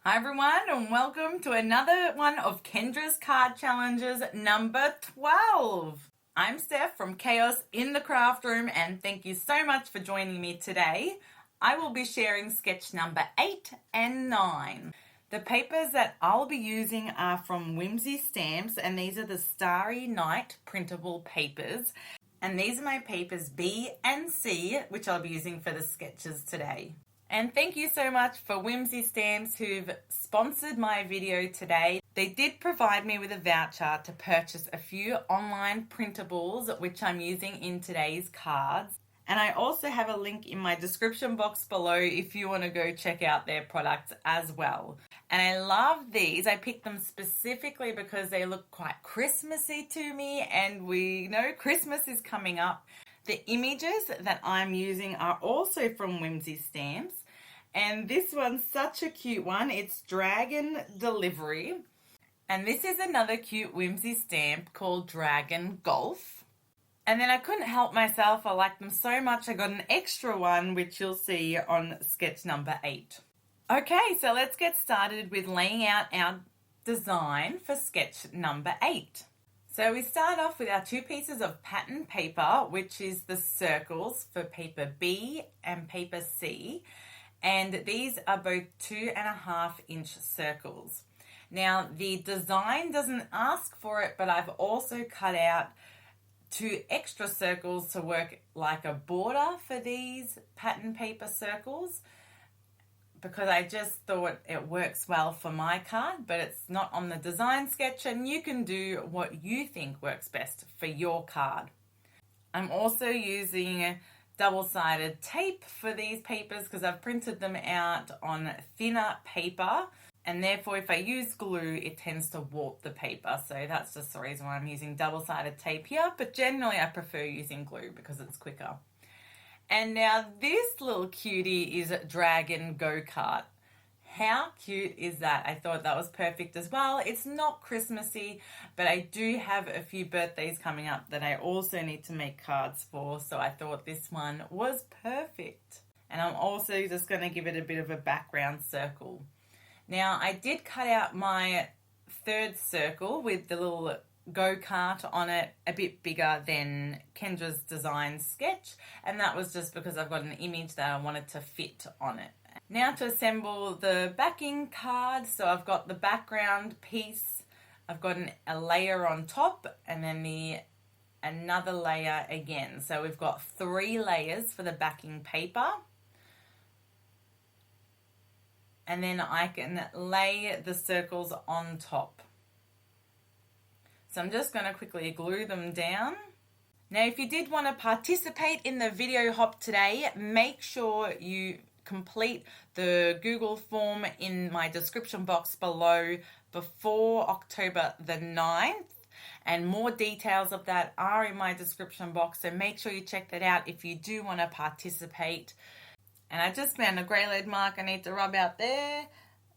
Hi everyone, and welcome to another one of Kendra's Card Challenges number 12. I'm Steph from Chaos in the Craft Room, and thank you so much for joining me today. I will be sharing sketch number 8 and 9. The papers that I'll be using are from Whimsy stamps, and these are the Starry Night printable papers. And these are my papers B and C, which I'll be using for the sketches today. And thank you so much for Whimsy Stamps who've sponsored my video today. They did provide me with a voucher to purchase a few online printables, which I'm using in today's cards. And I also have a link in my description box below if you want to go check out their products as well. And I love these. I picked them specifically because they look quite Christmassy to me, and we know Christmas is coming up. The images that I'm using are also from Whimsy Stamps. And this one's such a cute one. It's Dragon Delivery. And this is another cute Whimsy stamp called Dragon Golf. And then I couldn't help myself. I like them so much. I got an extra one, which you'll see on sketch number 8. Okay, so let's get started with laying out our design for sketch number 8. So we start off with our two pieces of pattern paper, which is the circles for paper B and paper C. And these are both 2.5 inch circles. Now the design doesn't ask for it, but I've also cut out 2 extra circles to work like a border for these pattern paper circles, because I just thought it works well for my card, but it's not on the design sketch, and you can do what you think works best for your card. I'm also using double-sided tape for these papers because I've printed them out on thinner paper, and therefore if I use glue it tends to warp the paper, so that's just the reason why I'm using double-sided tape here, but generally I prefer using glue because it's quicker. And now this little cutie is Dragon Go-Kart. How cute is that? I thought that was perfect as well. It's not Christmassy, but I do have a few birthdays coming up that I also need to make cards for, so I thought this one was perfect. And I'm also just going to give it a bit of a background circle. Now, I did cut out my third circle with the little go-kart on it a bit bigger than Kendra's design sketch, and that was just because I've got an image that I wanted to fit on it. Now to assemble the backing card. So I've got the background piece, I've got a layer on top, and then another layer again. So we've got 3 layers for the backing paper. And then I can lay the circles on top. So I'm just going to quickly glue them down. Now if you did want to participate in the video hop today, make sure you complete the Google form in my description box below before October the 9th, and more details of that are in my description box, so make sure you check that out if you do want to participate. And I just found a grey lead mark I need to rub out there,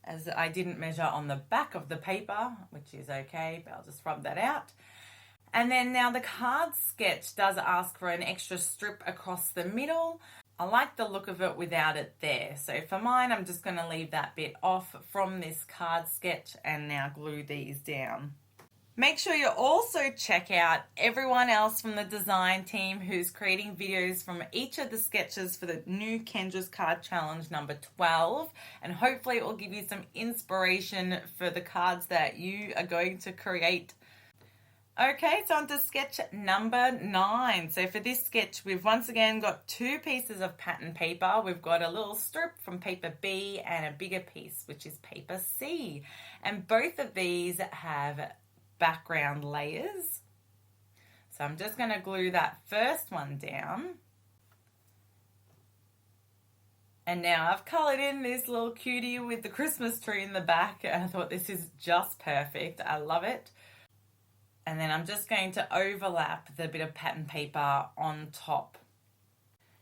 as I didn't measure on the back of the paper, which is okay, but I'll just rub that out. And then now the card sketch does ask for an extra strip across the middle. I like the look of it without it there. So for mine, I'm just going to leave that bit off from this card sketch and now glue these down. Make sure you also check out everyone else from the design team who's creating videos from each of the sketches for the new Kendra's Card Challenge number 12. And hopefully it will give you some inspiration for the cards that you are going to create. Okay, so on to sketch number 9. So for this sketch, we've once again got 2 pieces of pattern paper. We've got a little strip from paper B and a bigger piece, which is paper C. And both of these have background layers. So I'm just going to glue that first one down. And now I've coloured in this little cutie with the Christmas tree in the back. I thought this is just perfect. I love it. And then I'm just going to overlap the bit of pattern paper on top.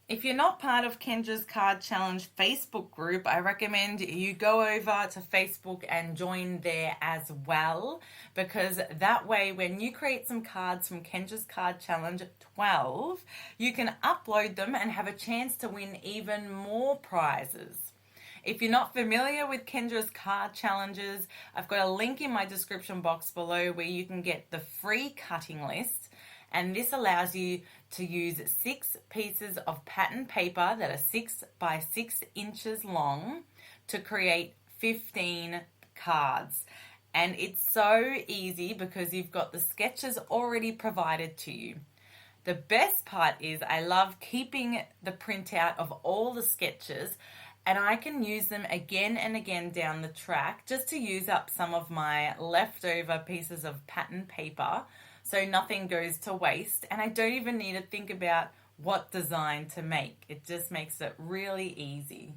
If you're not part of Kendra's Card Challenge Facebook group, I recommend you go over to Facebook and join there as well, because that way when you create some cards from Kendra's Card Challenge 12, you can upload them and have a chance to win even more prizes. If you're not familiar with Kendra's card challenges, I've got a link in my description box below where you can get the free cutting list. And this allows you to use 6 pieces of pattern paper that are 6 by 6 inches long to create 15 cards. And it's so easy because you've got the sketches already provided to you. The best part is I love keeping the printout of all the sketches, and I can use them again and again down the track just to use up some of my leftover pieces of pattern paper so nothing goes to waste, and I don't even need to think about what design to make. It just makes it really easy.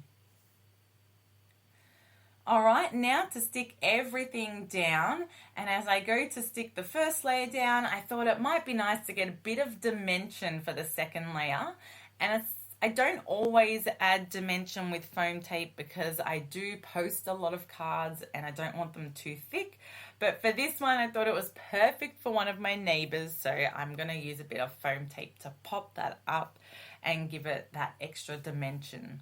Alright, now to stick everything down, and as I go to stick the first layer down, I thought it might be nice to get a bit of dimension for the second layer. And I don't always add dimension with foam tape because I do post a lot of cards and I don't want them too thick. But for this one, I thought it was perfect for one of my neighbors, so I'm going to use a bit of foam tape to pop that up and give it that extra dimension.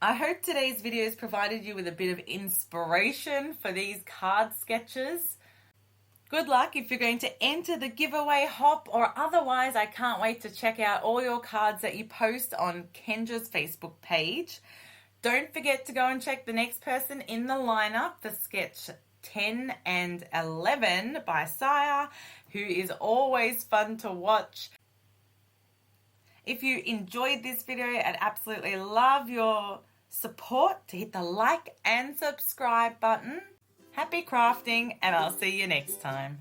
I hope today's video has provided you with a bit of inspiration for these card sketches. Good luck if you're going to enter the giveaway hop, or otherwise I can't wait to check out all your cards that you post on Kendra's Facebook page. Don't forget to go and check the next person in the lineup for sketch 10 and 11 by Saya, who is always fun to watch. If you enjoyed this video, I'd absolutely love your support to hit the like and subscribe button. Happy crafting, and I'll see you next time.